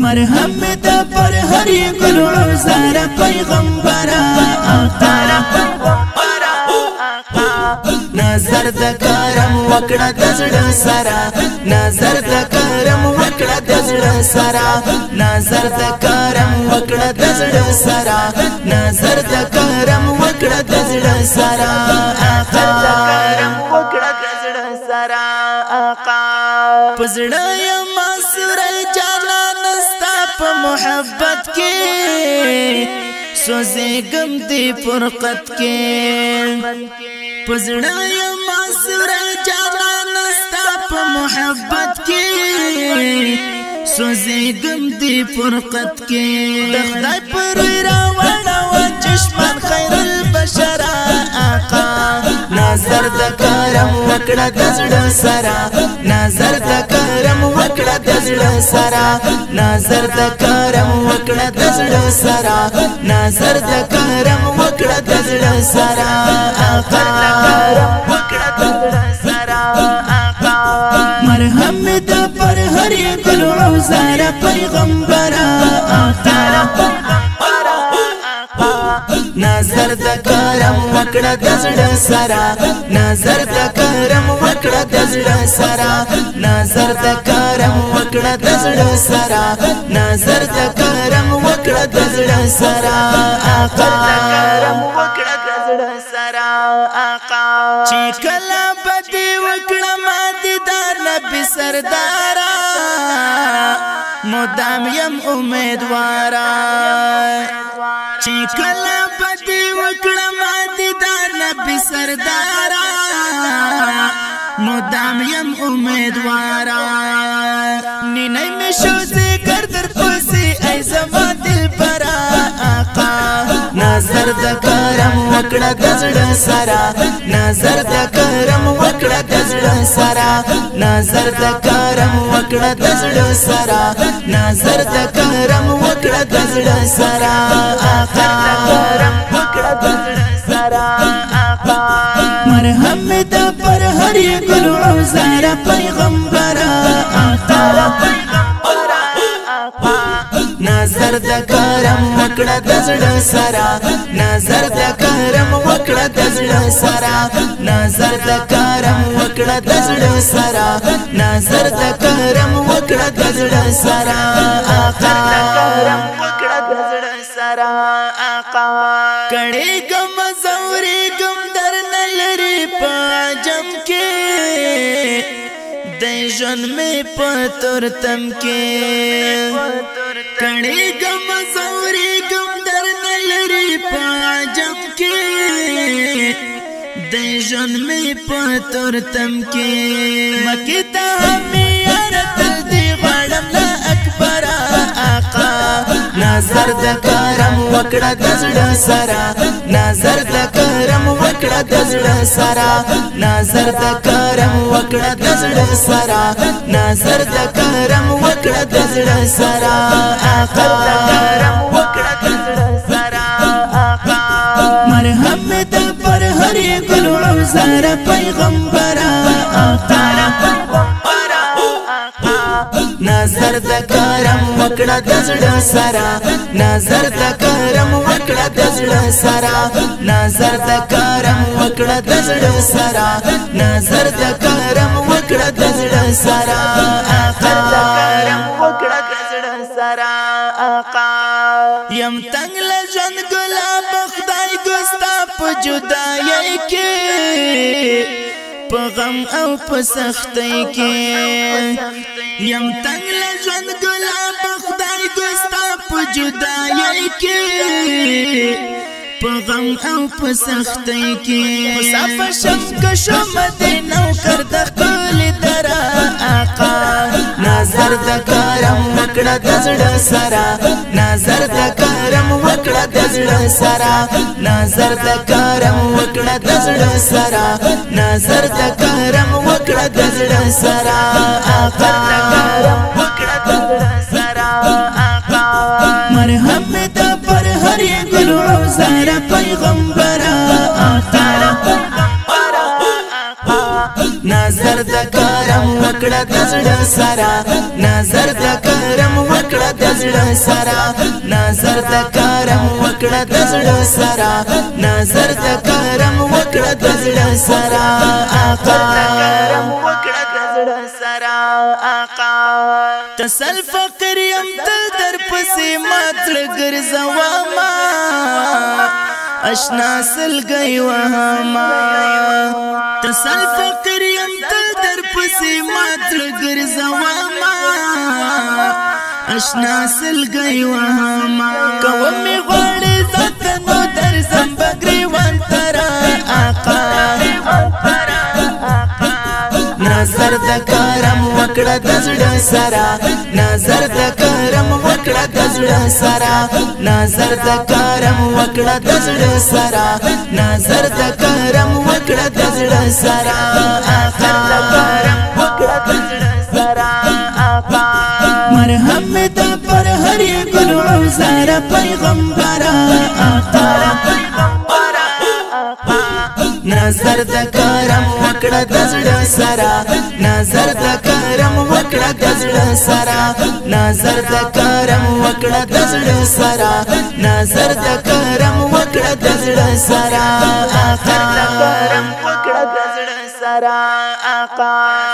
مرهم د پر هر ګل عزار پیغمبره نظر د کرم وکړه د زړه سره نظر د کرم وکړه د زړه سره نظر د کرم وکړه د زړه سره نظر د کرم وکړه د زړه سره آقا وکړه د زړه سره آقا پزړه یم سره جانان ستا په محبت کې سوزیګم دی فرقت کې پزړه یم سره جانان ستا په محبت کې سوزیګم دی فرقت کې د خدای پر راوړه و چشمن خیر البشر آقا نظر د کرم وکړه د زړه سره نظر د کرم وکړه د زړه سره نظر د کرم وکړه د زړه سره نظر د کرم وکړه د زړه سره آقا وکړه د زړه سره آقا مرهم د پر هر ګل عزار پیغمبره آقا نظر د کرم وکړه د زړه سره نظر د کرم وکړه د زړه سره نظر د کرم وکړه د زړه سره نظر د کرم وکړه د زړه سره آقا وکړه د زړه سره آقا چې کله بدی وکړه ما دیدار نبی سردارا مدام یم امیدوارا چې کله بدی وکړه ما دیدار نبی سردارا مدام یم امیدوارا نینای می شو ذکر در پسی ای زما دل برا آقا نظر د کرم وکړه د زړه سره نظر د کرم وکړه د زړه سره نظر د کرم وکړه د زړه سره نظر د کرم وکړه د زړه سره آقا وکړه د زړه سره آقا مرهم د پر هر ګل عزار پیغمبره آقا نظر د کرم وکړه د زړه سره نظر د کرم وکړه د زړه سره نظر د کرم وکړه د زړه سره نظر د کرم وکړه د زړه سره آقا وکړه د زړه سره آقا کړي ګم زوري ګم در نلري پاجم کې د ژوند می پتور تم کې کړي ګم زوري ګم در نلري پاجم کې د ژوند می پتور تم کې مکه ته می ارتل دی غړم لا اکبر آقا نظر د کرم وکړه د زړه سره نظر د کرم وکړه د زړه سره نظر د کرم وکړه د زړه سره نظر د کرم وکړه د زړه سره آقا وکړه د زړه سره آقا مرهم د پر هر ګل عزار پیغمبره آقا نظر د کرم وکړه د زړه سره نظر د کرم وکړه د زړه سره نظر د کرم وکړه د زړه سره نظر د کرم وکړه د زړه سره آقا وکړه د زړه سره آقا یم تنگ له ژوند ګلاب خدای ګستا په جدای کې په غم او په سختۍ کې یم تنگ له ژوند ګلاب خدای ګستا په جدای کې په غم او په سختۍ کې مسافر شم که شم مدینه کر د خپل درا آقا نظر د کرم وکړه د زړه سره نظر د کرم وکړه د زړه سره نظر د کرم وکړه د زړه سره نظر د کرم وکړه د زړه سره آقا وکړه د زړه سره آقا مرهم د پر هر ګل عزار پیغمبره آقا نظر د کرم وکړه د زړه سره نظر د کرم وکړه دزړه سرا نظر د کرم وکړه دزړه سرا نظر د کرم وکړه دزړه سرا آقا کرم وکړه دزړه سرا آقا تسل فقر یم تل در پسې ماتړ ګرځوا ما اشنا سلګي وهما تسل فقر یم تل در پسې ماتړ ګرځوا ما اشنا سلګي وهما کوم غوړې ځکه در زمبګري وانترا آقا نظر د کرم وکړه دزړه سرا نظر د کرم وکړه دزړه سرا نظر د کرم وکړه دزړه سرا نظر د کرم وکړه دزړه سرا آقا کرم وکړه دزړه سرا آقا مرهم د پر هر ګل زار پیغمبر آقا نظر د کرم وکړه دزړه سرا نظر د کرم وکړه دزړه سرا نظر د کرم وکړه دزړه سرا نظر د کرم وکړه دزړه سرا آقا کرم وکړه دزړه سرا آقا